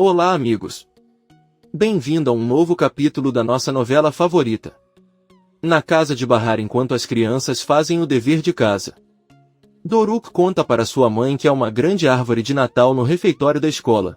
Olá, amigos! Bem-vindo a um novo capítulo da nossa novela favorita. Na casa de Bahar enquanto as crianças fazem o dever de casa. Doruk conta para sua mãe que há uma grande árvore de Natal no refeitório da escola.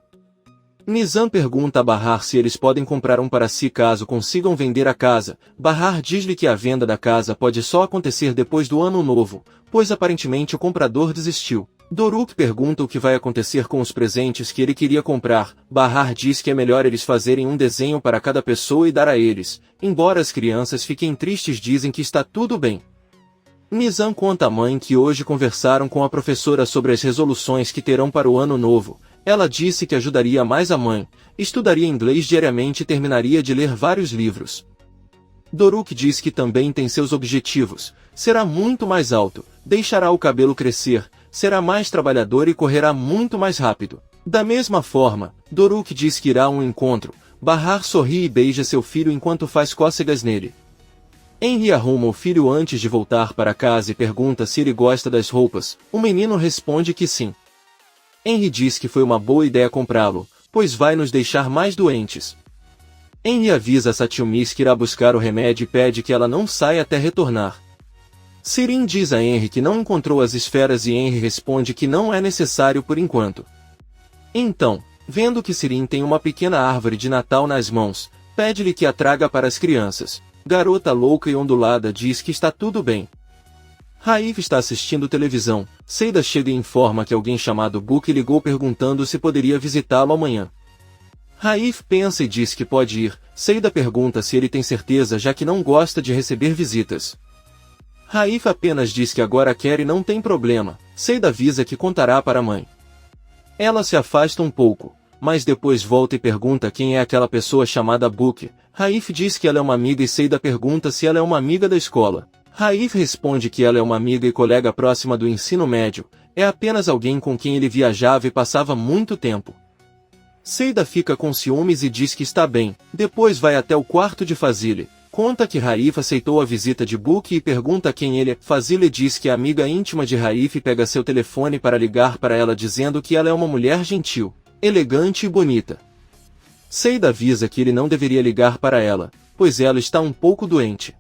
Nizam pergunta a Bahar se eles podem comprar um para si caso consigam vender a casa. Bahar diz-lhe que a venda da casa pode só acontecer depois do ano novo, pois aparentemente o comprador desistiu. Doruk pergunta o que vai acontecer com os presentes que ele queria comprar. Bahar diz que é melhor eles fazerem um desenho para cada pessoa e dar a eles. Embora as crianças fiquem tristes, dizem que está tudo bem. Nizam conta à mãe que hoje conversaram com a professora sobre as resoluções que terão para o ano novo. Ela disse que ajudaria mais a mãe, estudaria inglês diariamente e terminaria de ler vários livros. Doruk diz que também tem seus objetivos. Será muito mais alto, deixará o cabelo crescer, será mais trabalhador e correrá muito mais rápido. Da mesma forma, Doruk diz que irá a um encontro. Bahar sorri e beija seu filho enquanto faz cócegas nele. Henry arruma o filho antes de voltar para casa e pergunta se ele gosta das roupas. O menino responde que sim. Henry diz que foi uma boa ideia comprá-lo, pois vai nos deixar mais doentes. Henry avisa Satchumis que irá buscar o remédio e pede que ela não saia até retornar. Sirin diz a Henry que não encontrou as esferas e Henry responde que não é necessário por enquanto. Então, vendo que Sirin tem uma pequena árvore de Natal nas mãos, pede-lhe que a traga para as crianças. Garota louca e ondulada diz que está tudo bem. Raif está assistindo televisão. Seida chega e informa que alguém chamado Book ligou perguntando se poderia visitá-lo amanhã. Raif pensa e diz que pode ir. Seida pergunta se ele tem certeza já que não gosta de receber visitas. Raif apenas diz que agora quer e não tem problema. Seida avisa que contará para a mãe. Ela se afasta um pouco, mas depois volta e pergunta quem é aquela pessoa chamada Book. Raif diz que ela é uma amiga e Seida pergunta se ela é uma amiga da escola. Raif responde que ela é uma amiga e colega próxima do ensino médio, é apenas alguém com quem ele viajava e passava muito tempo. Seida fica com ciúmes e diz que está bem, depois vai até o quarto de Fazile. Conta que Raif aceitou a visita de Book e pergunta quem ele é. Fazile diz que é amiga íntima de Raif e pega seu telefone para ligar para ela dizendo que ela é uma mulher gentil, elegante e bonita. Seida avisa que ele não deveria ligar para ela, pois ela está um pouco doente.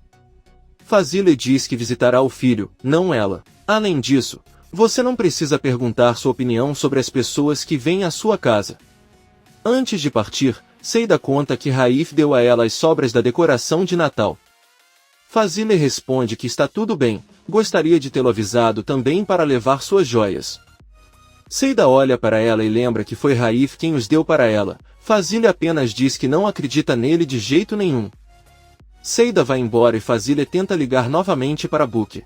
Fazile diz que visitará o filho, não ela. Além disso, você não precisa perguntar sua opinião sobre as pessoas que vêm à sua casa. Antes de partir, Seida conta que Raif deu a ela as sobras da decoração de Natal. Fazile responde que está tudo bem, gostaria de tê-lo avisado também para levar suas joias. Seida olha para ela e lembra que foi Raif quem os deu para ela. Fazile apenas diz que não acredita nele de jeito nenhum. Seida vai embora e Fazile tenta ligar novamente para Book.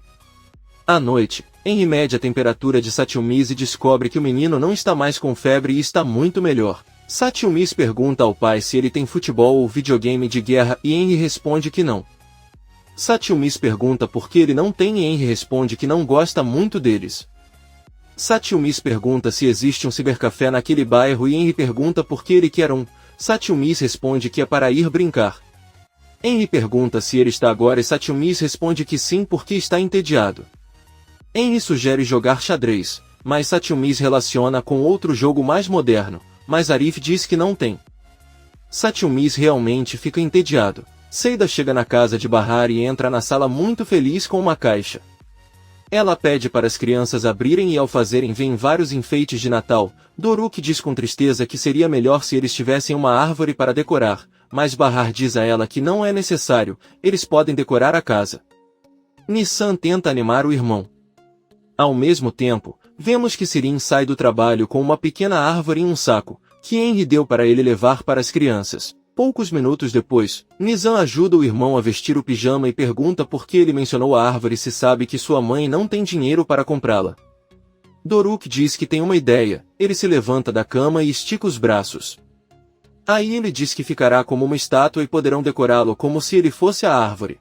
À noite, Henry mede a temperatura de Satchumis e descobre que o menino não está mais com febre e está muito melhor. Satchumis pergunta ao pai se ele tem futebol ou videogame de guerra e Henry responde que não. Satchumis pergunta por que ele não tem e Henry responde que não gosta muito deles. Satchumis pergunta se existe um cibercafé naquele bairro e Henry pergunta por que ele quer um. Satchumis responde que é para ir brincar. Henry pergunta se ele está agora e Satchumis responde que sim porque está entediado. Henry sugere jogar xadrez, mas Satchumis relaciona com outro jogo mais moderno, mas Arif diz que não tem. Satchumis realmente fica entediado. Seida chega na casa de Bahar e entra na sala muito feliz com uma caixa. Ela pede para as crianças abrirem e ao fazerem vêm vários enfeites de Natal. Doruk diz com tristeza que seria melhor se eles tivessem uma árvore para decorar, mas Bahar diz a ela que não é necessário, eles podem decorar a casa. Nissan tenta animar o irmão. Ao mesmo tempo, vemos que Sirin sai do trabalho com uma pequena árvore em um saco, que Henry deu para ele levar para as crianças. Poucos minutos depois, Nizam ajuda o irmão a vestir o pijama e pergunta por que ele mencionou a árvore se sabe que sua mãe não tem dinheiro para comprá-la. Doruk diz que tem uma ideia, ele se levanta da cama e estica os braços. Aí ele diz que ficará como uma estátua e poderão decorá-lo como se ele fosse a árvore.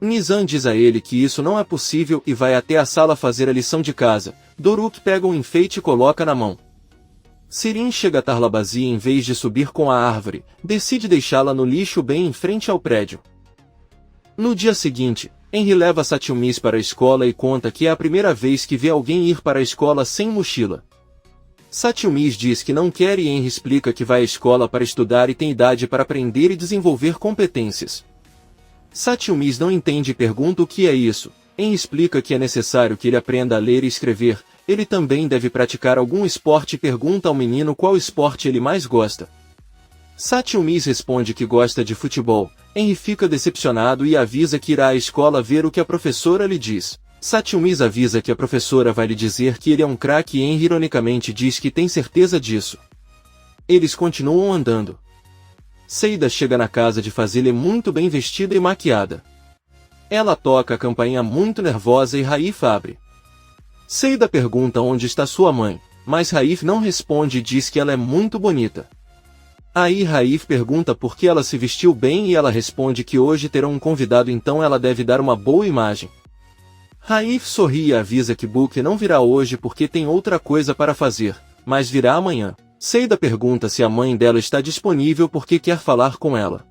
Nizam diz a ele que isso não é possível e vai até a sala fazer a lição de casa. Doruk pega um enfeite e coloca na mão. Sirin chega a Tarlabazi e em vez de subir com a árvore, decide deixá-la no lixo bem em frente ao prédio. No dia seguinte, Henry leva Satchumis para a escola e conta que é a primeira vez que vê alguém ir para a escola sem mochila. Satyumis diz que não quer e Henry explica que vai à escola para estudar e tem idade para aprender e desenvolver competências. Satyumis não entende e pergunta o que é isso. Henry explica que é necessário que ele aprenda a ler e escrever. Ele também deve praticar algum esporte e pergunta ao menino qual esporte ele mais gosta. Satyumis responde que gosta de futebol. Henry fica decepcionado e avisa que irá à escola ver o que a professora lhe diz. Satyumis avisa que a professora vai lhe dizer que ele é um craque e Henry ironicamente diz que tem certeza disso. Eles continuam andando. Seida chega na casa de Fazile muito bem vestida e maquiada. Ela toca a campainha muito nervosa e Raif abre. Seida pergunta onde está sua mãe, mas Raif não responde e diz que ela é muito bonita. Aí Raif pergunta por que ela se vestiu bem e ela responde que hoje terão um convidado, então ela deve dar uma boa imagem. Raif sorri e avisa que Book não virá hoje porque tem outra coisa para fazer, mas virá amanhã. Seida pergunta se a mãe dela está disponível porque quer falar com ela.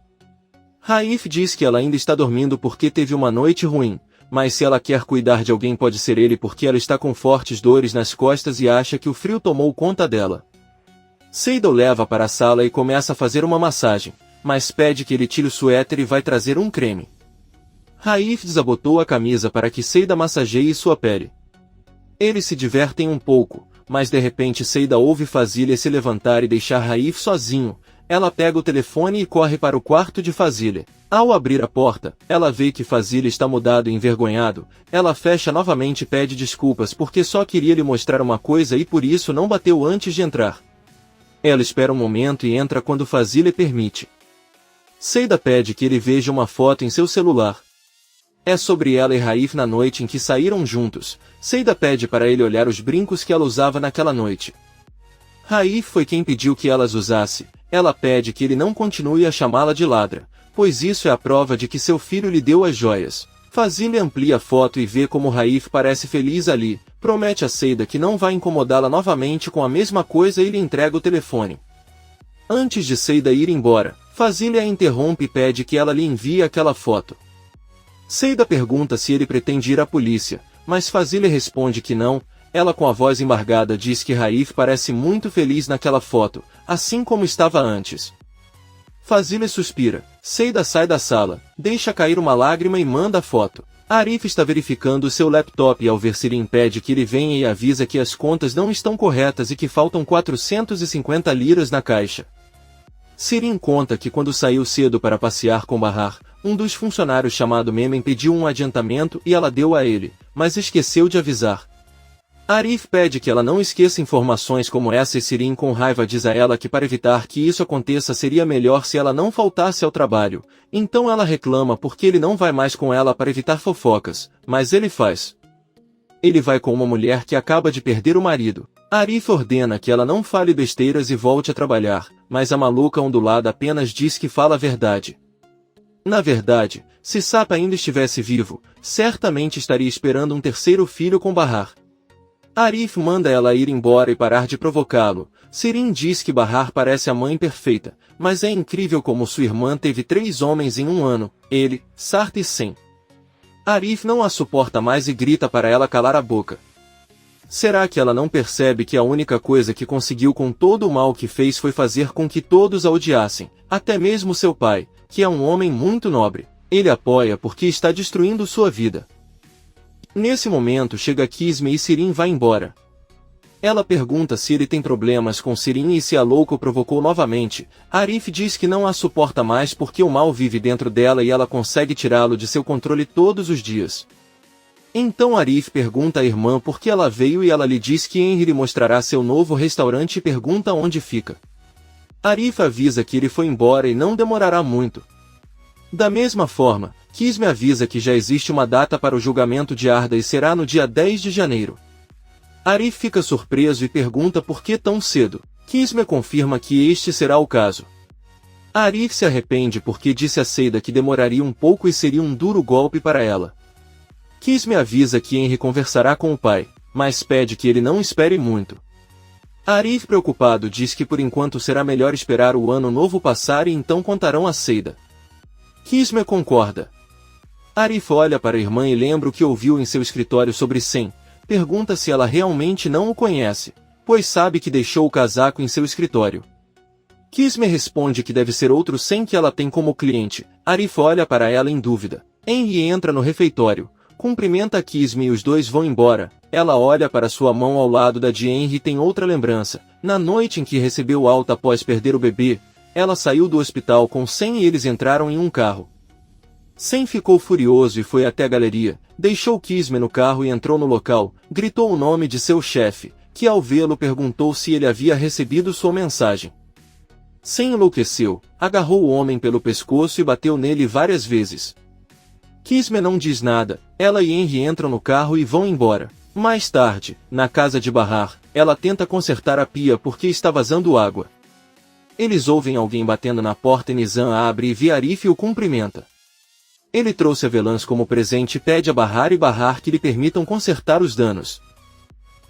Raif diz que ela ainda está dormindo porque teve uma noite ruim, mas se ela quer cuidar de alguém pode ser ele porque ela está com fortes dores nas costas e acha que o frio tomou conta dela. Seida o leva para a sala e começa a fazer uma massagem, mas pede que ele tire o suéter e vai trazer um creme. Raif desabotou a camisa para que Seida massageie sua pele. Eles se divertem um pouco, mas de repente Seida ouve Fazile se levantar e deixar Raif sozinho. Ela pega o telefone e corre para o quarto de Fazile. Ao abrir a porta, ela vê que Fazile está mudado e envergonhado. Ela fecha novamente e pede desculpas porque só queria lhe mostrar uma coisa e por isso não bateu antes de entrar. Ela espera um momento e entra quando Fazile permite. Seida pede que ele veja uma foto em seu celular. É sobre ela e Raif na noite em que saíram juntos. Seida pede para ele olhar os brincos que ela usava naquela noite. Raif foi quem pediu que ela as usasse. Ela pede que ele não continue a chamá-la de ladra, pois isso é a prova de que seu filho lhe deu as joias. Fazile amplia a foto e vê como Raif parece feliz ali. Promete a Seida que não vai incomodá-la novamente com a mesma coisa e lhe entrega o telefone. Antes de Seida ir embora, Fazile a interrompe e pede que ela lhe envie aquela foto. Seida pergunta se ele pretende ir à polícia, mas Fazile responde que não. Ela com a voz embargada diz que Raif parece muito feliz naquela foto, assim como estava antes. Fazile suspira. Seida sai da sala, deixa cair uma lágrima e manda a foto. Arif está verificando seu laptop e ao ver Sirin pede que ele venha e avisa que as contas não estão corretas e que faltam 450 liras na caixa. Sirin conta que quando saiu cedo para passear com Bahar, um dos funcionários chamado Memen pediu um adiantamento e ela deu a ele, mas esqueceu de avisar. Arif pede que ela não esqueça informações como essa e Sirin com raiva diz a ela que para evitar que isso aconteça seria melhor se ela não faltasse ao trabalho. Então ela reclama porque ele não vai mais com ela para evitar fofocas, mas ele faz. Ele vai com uma mulher que acaba de perder o marido. Arif ordena que ela não fale besteiras e volte a trabalhar, mas a maluca ondulada apenas diz que fala a verdade. Na verdade, se Sapa ainda estivesse vivo, certamente estaria esperando um terceiro filho com Bahar. Arif manda ela ir embora e parar de provocá-lo. Sirin diz que Bahar parece a mãe perfeita, mas é incrível como sua irmã teve 3 homens em um ano, ele, Sart e Sen. Arif não a suporta mais e grita para ela calar a boca. Será que ela não percebe que a única coisa que conseguiu com todo o mal que fez foi fazer com que todos a odiassem, até mesmo seu pai, que é um homem muito nobre. Ele apoia porque está destruindo sua vida. Nesse momento chega Kisme e Sirin vai embora. Ela pergunta se ele tem problemas com Sirin e se a louca o provocou novamente. Arif diz que não a suporta mais porque o mal vive dentro dela e ela consegue tirá-lo de seu controle todos os dias. Então Arif pergunta à irmã por que ela veio e ela lhe diz que Henry lhe mostrará seu novo restaurante e pergunta onde fica. Arif avisa que ele foi embora e não demorará muito. Da mesma forma, Kisme avisa que já existe uma data para o julgamento de Arda e será no dia 10 de janeiro. Arif fica surpreso e pergunta por que tão cedo. Kisme confirma que este será o caso. Arif se arrepende porque disse a Seida que demoraria um pouco e seria um duro golpe para ela. Kisme avisa que Henry conversará com o pai, mas pede que ele não espere muito. Arif preocupado diz que por enquanto será melhor esperar o ano novo passar e então contarão a Seida. Kisme concorda. Arif olha para a irmã e lembra o que ouviu em seu escritório sobre Sen. Pergunta se ela realmente não o conhece. pois sabe que deixou o casaco em seu escritório. Kisme responde que deve ser outro Sen que ela tem como cliente. Arif olha para ela em dúvida. Henry entra no refeitório, cumprimenta Kisme e os dois vão embora. Ela olha para sua mão ao lado da de Henry e tem outra lembrança. Na noite em que recebeu alta após perder o bebê, ela saiu do hospital com Sen e eles entraram em um carro. Sen ficou furioso e foi até a galeria, deixou Kisme no carro e entrou no local, gritou o nome de seu chefe, que ao vê-lo perguntou se ele havia recebido sua mensagem. Sen enlouqueceu, agarrou o homem pelo pescoço e bateu nele várias vezes. Kisme não diz nada, ela e Henry entram no carro e vão embora. Mais tarde, na casa de Bahar, ela tenta consertar a pia porque está vazando água. Eles ouvem alguém batendo na porta e Nizam abre e vê Arif e o cumprimenta. Ele trouxe avelãs como presente e pede a Bahar e Bahar que lhe permitam consertar os danos.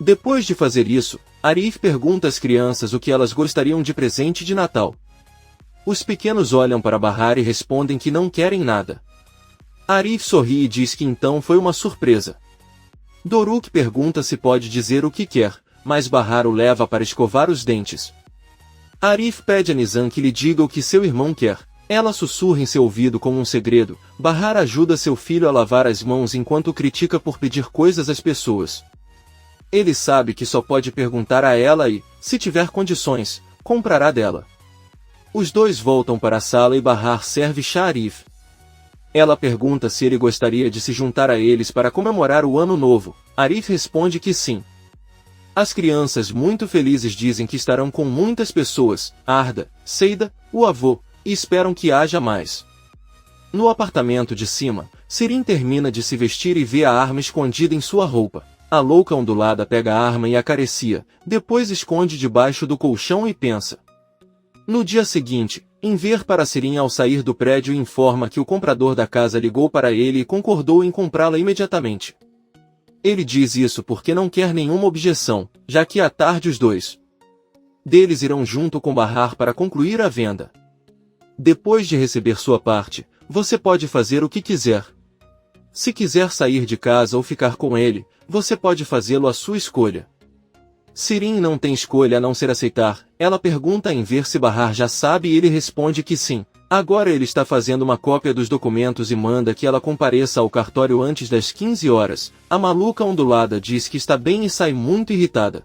Depois de fazer isso, Arif pergunta às crianças o que elas gostariam de presente de Natal. Os pequenos olham para Bahar e respondem que não querem nada. Arif sorri e diz que então foi uma surpresa. Doruk pergunta se pode dizer o que quer, mas Bahar o leva para escovar os dentes. Arif pede a Nizam que lhe diga o que seu irmão quer. Ela sussurra em seu ouvido como um segredo. Bahar ajuda seu filho a lavar as mãos enquanto critica por pedir coisas às pessoas. Ele sabe que só pode perguntar a ela e, se tiver condições, comprará dela. Os dois voltam para a sala e Bahar serve chá a Arif. Ela pergunta se ele gostaria de se juntar a eles para comemorar o ano novo. Arif responde que sim. As crianças muito felizes dizem que estarão com muitas pessoas, Arda, Seida, o avô, e esperam que haja mais. No apartamento de cima, Sirin termina de se vestir e vê a arma escondida em sua roupa. A louca ondulada pega a arma e acaricia, depois esconde debaixo do colchão e pensa. No dia seguinte, Enver para Sirin ao sair do prédio informa que o comprador da casa ligou para ele e concordou em comprá-la imediatamente. Ele diz isso porque não quer nenhuma objeção, já que à tarde os dois deles irão junto com Bahar para concluir a venda. Depois de receber sua parte, você pode fazer o que quiser. Se quiser sair de casa ou ficar com ele, você pode fazê-lo à sua escolha. Sirin não tem escolha a não ser aceitar. Ela pergunta a Enver se Bahar já sabe e ele responde que sim. Agora ele está fazendo uma cópia dos documentos e manda que ela compareça ao cartório antes das 15 horas. A maluca ondulada diz que está bem e sai muito irritada.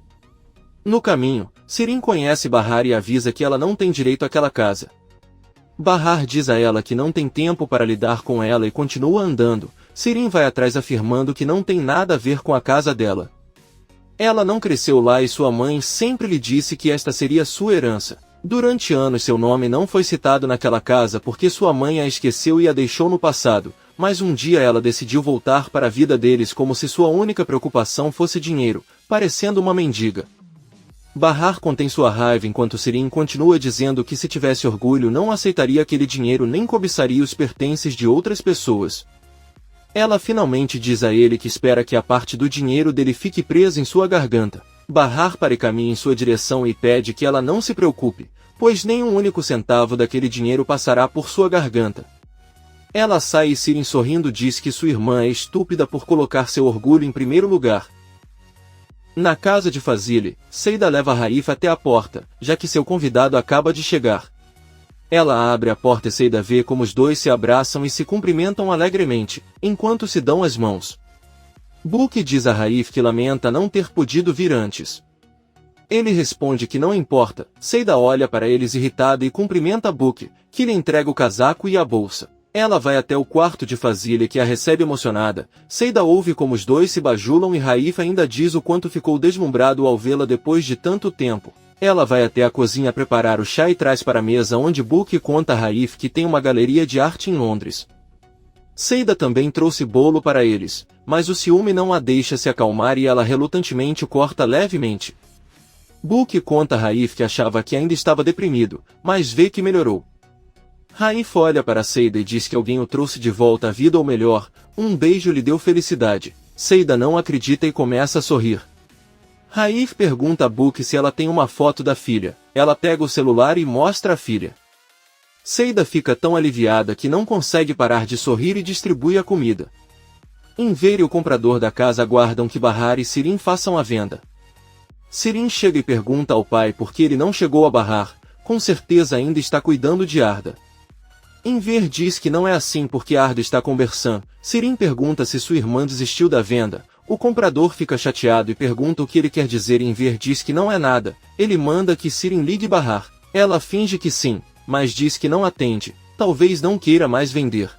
No caminho, Sirin conhece Bahar e avisa que ela não tem direito àquela casa. Bahar diz a ela que não tem tempo para lidar com ela e continua andando. Sirin vai atrás afirmando que não tem nada a ver com a casa dela. Ela não cresceu lá e sua mãe sempre lhe disse que esta seria sua herança. Durante anos seu nome não foi citado naquela casa porque sua mãe a esqueceu e a deixou no passado, mas um dia ela decidiu voltar para a vida deles como se sua única preocupação fosse dinheiro, parecendo uma mendiga. Bahar contém sua raiva enquanto Sirin continua dizendo que se tivesse orgulho não aceitaria aquele dinheiro nem cobiçaria os pertences de outras pessoas. Ela finalmente diz a ele que espera que a parte do dinheiro dele fique presa em sua garganta. Bahar para e caminha em sua direção e pede que ela não se preocupe, pois nem um único centavo daquele dinheiro passará por sua garganta. Ela sai e Sirin sorrindo diz que sua irmã é estúpida por colocar seu orgulho em primeiro lugar. Na casa de Fazile, Seida leva Raif até a porta, já que seu convidado acaba de chegar. Ela abre a porta e Seida vê como os dois se abraçam e se cumprimentam alegremente, enquanto se dão as mãos. Book diz a Raif que lamenta não ter podido vir antes. Ele responde que não importa. Seida olha para eles irritada e cumprimenta Book, que lhe entrega o casaco e a bolsa. Ela vai até o quarto de Fazile que a recebe emocionada. Seida ouve como os dois se bajulam e Raif ainda diz o quanto ficou deslumbrado ao vê-la depois de tanto tempo. Ela vai até a cozinha preparar o chá e traz para a mesa onde Book conta a Raif que tem uma galeria de arte em Londres. Seida também trouxe bolo para eles, mas o ciúme não a deixa se acalmar e ela relutantemente o corta levemente. Book conta a Raif que achava que ainda estava deprimido, mas vê que melhorou. Raif olha para Seida e diz que alguém o trouxe de volta à vida ou melhor, um beijo lhe deu felicidade. Seida não acredita e começa a sorrir. Raif pergunta a Book se ela tem uma foto da filha. Ela pega o celular e mostra a filha. Seida fica tão aliviada que não consegue parar de sorrir e distribui a comida. Enver e o comprador da casa aguardam que Bahar e Sirin façam a venda. Sirin chega e pergunta ao pai por que ele não chegou a Bahar, com certeza ainda está cuidando de Arda. Enver diz que não é assim porque Arda está com Bersan. Sirin pergunta se sua irmã desistiu da venda. O comprador fica chateado e pergunta o que ele quer dizer. Enver diz que não é nada. Ele manda que Sirin ligue Bahar. Ela finge que sim, mas diz que não atende. Talvez não queira mais vender.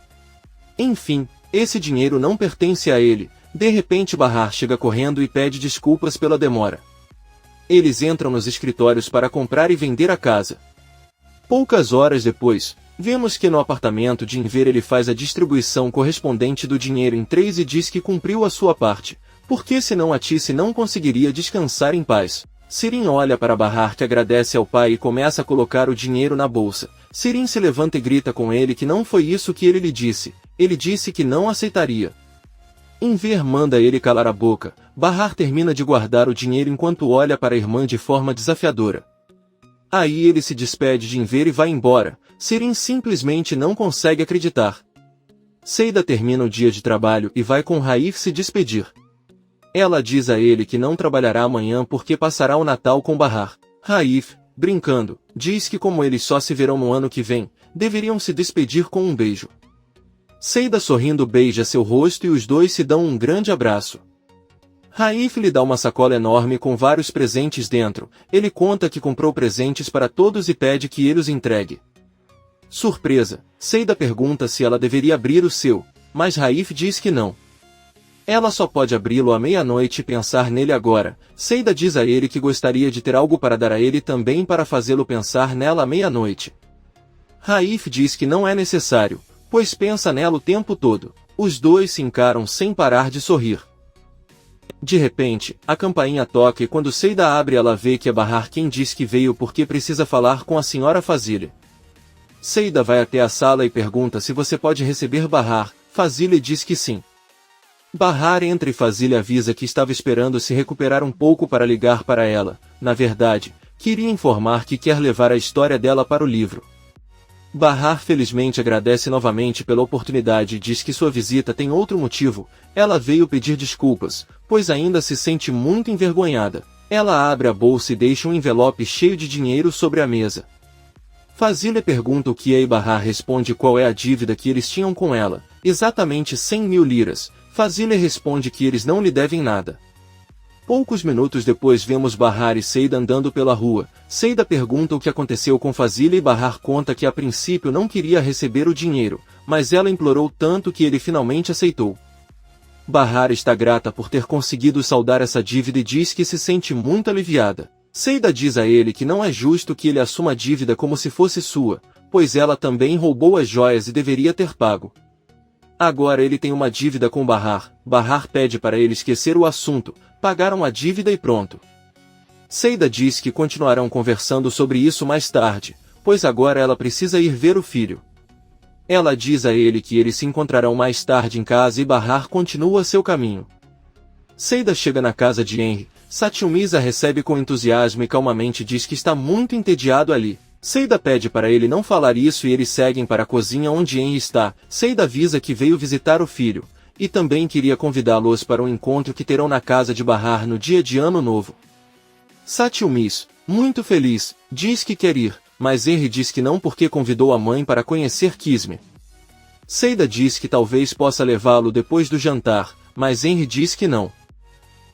Enfim, esse dinheiro não pertence a ele. De repente Bahar chega correndo e pede desculpas pela demora. Eles entram nos escritórios para comprar e vender a casa. Poucas horas depois, vemos que no apartamento de Enver ele faz a distribuição correspondente do dinheiro em 3 e diz que cumpriu a sua parte, porque senão a Tice não conseguiria descansar em paz. Sirin olha para Bahar que agradece ao pai e começa a colocar o dinheiro na bolsa. Sirin se levanta e grita com ele que não foi isso que ele lhe disse. Ele disse que não aceitaria. Enver manda ele calar a boca. Bahar termina de guardar o dinheiro enquanto olha para a irmã de forma desafiadora. Aí ele se despede de Enver e vai embora. Sirin simplesmente não consegue acreditar. Seida termina o dia de trabalho e vai com Raif se despedir. Ela diz a ele que não trabalhará amanhã porque passará o Natal com Bahar. Raif, brincando, diz que como eles só se verão no ano que vem, deveriam se despedir com um beijo. Seida sorrindo beija seu rosto e os dois se dão um grande abraço. Raif lhe dá uma sacola enorme com vários presentes dentro. Ele conta que comprou presentes para todos e pede que ele os entregue. Surpresa, Seida pergunta se ela deveria abrir o seu, mas Raif diz que não. Ela só pode abri-lo à meia-noite e pensar nele agora. Seida diz a ele que gostaria de ter algo para dar a ele também para fazê-lo pensar nela à meia-noite. Raif diz que não é necessário, pois pensa nela o tempo todo. Os dois se encaram sem parar de sorrir. De repente, a campainha toca e quando Seida abre ela vê que é Bahar quem diz que veio porque precisa falar com a senhora Fazile. Seida vai até a sala e pergunta se você pode receber Bahar. Fazile diz que sim. Bahar entra e Fazile avisa que estava esperando se recuperar um pouco para ligar para ela. Na verdade, queria informar que quer levar a história dela para o livro. Bahar felizmente agradece novamente pela oportunidade e diz que sua visita tem outro motivo. Ela veio pedir desculpas, pois ainda se sente muito envergonhada. Ela abre a bolsa e deixa um envelope cheio de dinheiro sobre a mesa. Fazile pergunta o que é e Bahar responde qual é a dívida que eles tinham com ela, exatamente 100.000 liras. Fazile responde que eles não lhe devem nada. Poucos minutos depois vemos Bahar e Seida andando pela rua. Seida pergunta o que aconteceu com Fazile e Bahar conta que a princípio não queria receber o dinheiro, mas ela implorou tanto que ele finalmente aceitou. Bahar está grata por ter conseguido saldar essa dívida e diz que se sente muito aliviada. Seida diz a ele que não é justo que ele assuma a dívida como se fosse sua, pois ela também roubou as joias e deveria ter pago. Agora ele tem uma dívida com Bahar. Bahar pede para ele esquecer o assunto, pagaram a dívida e pronto. Seida diz que continuarão conversando sobre isso mais tarde, pois agora ela precisa ir ver o filho. Ela diz a ele que eles se encontrarão mais tarde em casa e Bahar continua seu caminho. Seida chega na casa de Henry. Satyumisa recebe com entusiasmo e calmamente diz que está muito entediado ali. Seida pede para ele não falar isso e eles seguem para a cozinha onde Henry está. Seida avisa que veio visitar o filho, e também queria convidá-los para um encontro que terão na casa de Bahar no dia de Ano Novo. Satyumis, muito feliz, diz que quer ir, mas Henry diz que não porque convidou a mãe para conhecer Kisme. Seida diz que talvez possa levá-lo depois do jantar, mas Henry diz que não.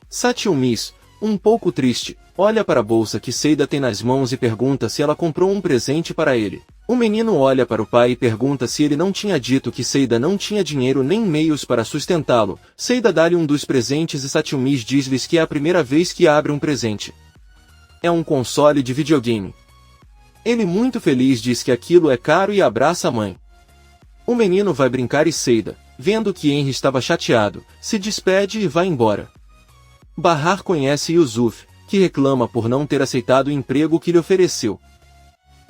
Satyumis, um pouco triste, olha para a bolsa que Seida tem nas mãos e pergunta se ela comprou um presente para ele. O menino olha para o pai e pergunta se ele não tinha dito que Seida não tinha dinheiro nem meios para sustentá-lo. Seida dá-lhe um dos presentes e Satyumis diz-lhes que é a primeira vez que abre um presente. É um console de videogame. Ele muito feliz diz que aquilo é caro e abraça a mãe. O menino vai brincar e Seida, vendo que Henry estava chateado, se despede e vai embora. Bahar conhece Yusuf, que reclama por não ter aceitado o emprego que lhe ofereceu.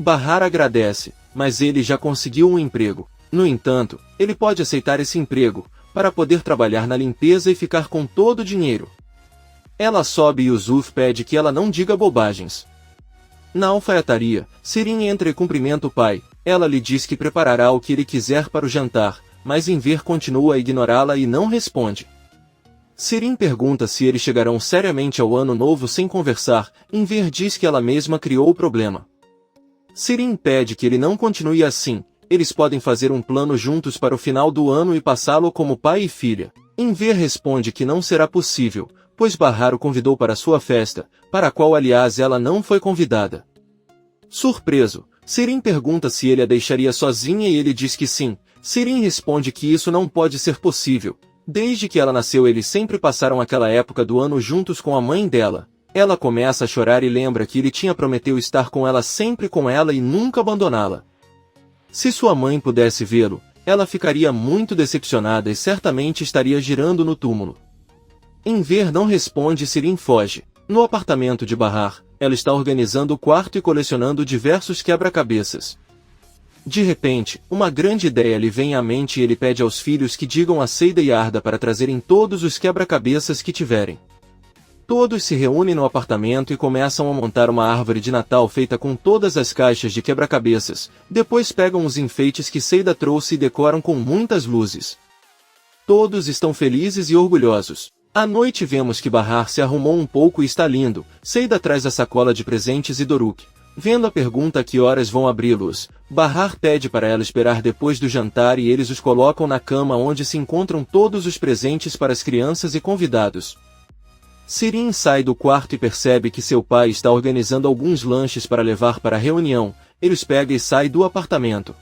Bahar agradece, mas ele já conseguiu um emprego. No entanto, ele pode aceitar esse emprego, para poder trabalhar na limpeza e ficar com todo o dinheiro. Ela sobe e Yusuf pede que ela não diga bobagens. Na alfaiataria, Sirin entra e cumprimenta o pai. Ela lhe diz que preparará o que ele quiser para o jantar, mas Enver continua a ignorá-la e não responde. Sirin pergunta se eles chegarão seriamente ao ano novo sem conversar. Inver diz que ela mesma criou o problema. Sirin pede que ele não continue assim. Eles podem fazer um plano juntos para o final do ano e passá-lo como pai e filha. Inver responde que não será possível, pois Bahar o convidou para sua festa, para a qual aliás ela não foi convidada. Surpreso, Sirin pergunta se ele a deixaria sozinha e ele diz que sim. Sirin responde que isso não pode ser possível. Desde que ela nasceu eles sempre passaram aquela época do ano juntos com a mãe dela. Ela começa a chorar e lembra que ele tinha prometido estar com ela sempre com ela e nunca abandoná-la. Se sua mãe pudesse vê-lo, ela ficaria muito decepcionada e certamente estaria girando no túmulo. Inver não responde e Sirin foge. No apartamento de Bahar, ela está organizando o quarto e colecionando diversos quebra-cabeças. De repente, uma grande ideia lhe vem à mente e ele pede aos filhos que digam a Seida e Arda para trazerem todos os quebra-cabeças que tiverem. Todos se reúnem no apartamento e começam a montar uma árvore de Natal feita com todas as caixas de quebra-cabeças. Depois pegam os enfeites que Seida trouxe e decoram com muitas luzes. Todos estão felizes e orgulhosos. À noite vemos que Bahar se arrumou um pouco e está lindo. Seida traz a sacola de presentes e Doruk, vendo a pergunta a que horas vão abri-los, Bahar pede para ela esperar depois do jantar e eles os colocam na cama onde se encontram todos os presentes para as crianças e convidados. Sirin sai do quarto e percebe que seu pai está organizando alguns lanches para levar para a reunião. Ele os pega e sai do apartamento.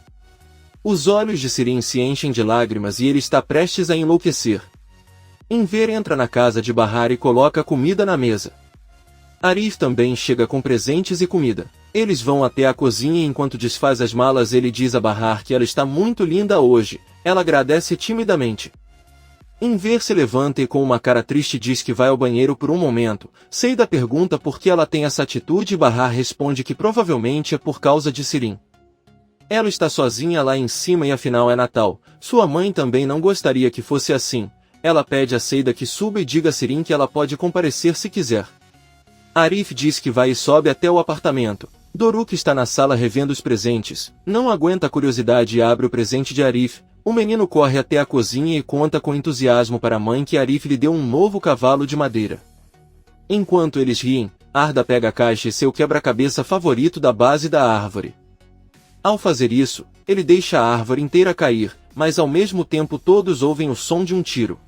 Os olhos de Sirin se enchem de lágrimas e ele está prestes a enlouquecer. Inver entra na casa de Bahar e coloca comida na mesa. Arif também chega com presentes e comida. Eles vão até a cozinha e enquanto desfaz as malas ele diz a Bahar que ela está muito linda hoje. Ela agradece timidamente. Inver se levanta e com uma cara triste diz que vai ao banheiro por um momento. Seida pergunta por que ela tem essa atitude e Bahar responde que provavelmente é por causa de Sirin. Ela está sozinha lá em cima e afinal é Natal. Sua mãe também não gostaria que fosse assim. Ela pede a Seida que suba e diga a Sirin que ela pode comparecer se quiser. Arif diz que vai e sobe até o apartamento. Doruk está na sala revendo os presentes. Não aguenta a curiosidade e abre o presente de Arif. O menino corre até a cozinha e conta com entusiasmo para a mãe que Arif lhe deu um novo cavalo de madeira. Enquanto eles riem, Arda pega a caixa e seu quebra-cabeça favorito da base da árvore. Ao fazer isso, ele deixa a árvore inteira cair, mas ao mesmo tempo todos ouvem o som de um tiro.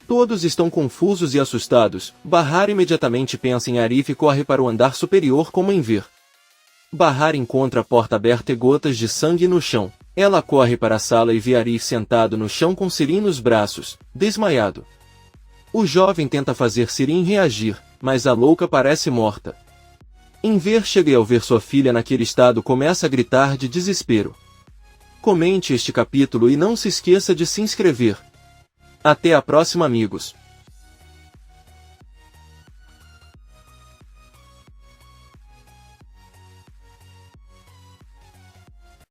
Todos estão confusos e assustados. Bahar imediatamente pensa em Arif e corre para o andar superior como Inver. Bahar encontra a porta aberta e gotas de sangue no chão. Ela corre para a sala e vê Arif sentado no chão com Sirin nos braços, desmaiado. O jovem tenta fazer Sirin reagir, mas a louca parece morta. Inver chega e ao ver sua filha naquele estado começa a gritar de desespero. Comente este capítulo e não se esqueça de se inscrever. Até a próxima, amigos.